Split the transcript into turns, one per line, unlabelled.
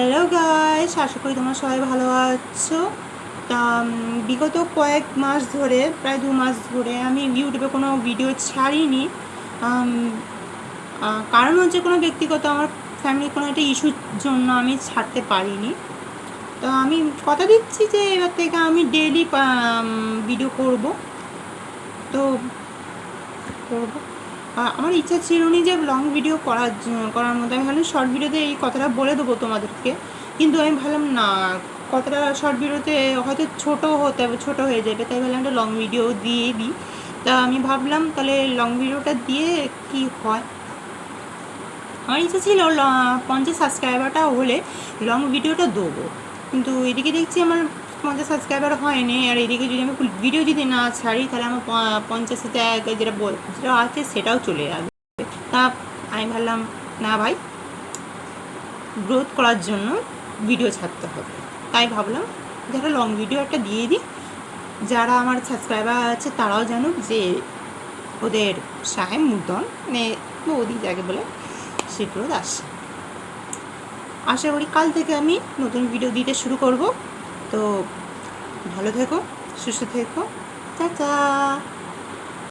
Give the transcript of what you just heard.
Hello guys, আশা করি তোমরা সবাই ভালো আছো। তা বিগত কয়েক মাস ধরে, প্রায় 2 মাস ধরে আমি ইউটিউবে কোনো ভিডিও ছাড়িনি। কারণ হচ্ছে কোনো ব্যক্তিগত আমার ফ্যামিলির কোনো একটা ইস্যুর জন্য আমি ছাড়তে পারিনি। তো আমি কথা দিচ্ছি যে এবার থেকে আমি ডেইলি ভিডিও করব। তো করবো। আমার ইচ্ছা ছিল না যে লং ভিডিও করার মধ্যে। আমি ভাবলাম শর্ট ভিডিওতে এই কথাটা বলে দেবো তোমাদেরকে, কিন্তু আমি ভাবলাম না, কথাটা শর্ট ভিডিওতে হয়তো ছোট হয়ে যাবে, তাই ভাবলাম একটা লং ভিডিও দিয়ে দিই। তা আমি ভাবলাম তাহলে লং ভিডিওটা দিয়ে কি হয়। আমার ইচ্ছা ছিল 50 সাবস্ক্রাইবারটা হলে লং ভিডিওটা দেবো, কিন্তু এদিকে দেখছি আমার 50 সাবস্ক্রাইবার হয়নি। আর এদিকে যদি আমি ভিডিও যদি না ছাড়ি তাহলে আমার 50-তে যেটা আছে সেটাও চলে যাবে। তা আমি ভাবলাম না ভাই, গ্রোথ করার জন্য ভিডিও ছাড়তে হবে। তাই ভাবলাম যারা লং ভিডিও একটা দিয়ে দিই, যারা আমার সাবস্ক্রাইবার আছে তারাও জানুক যে ওদের সাহেব মুদন মানে বৌদি যাকে বলে সেগুলো আসে। আশা করি কাল থেকে আমি নতুন ভিডিও দিতে শুরু করব। তো ভালো থেকো, সুস্থ থেকো, টাটা।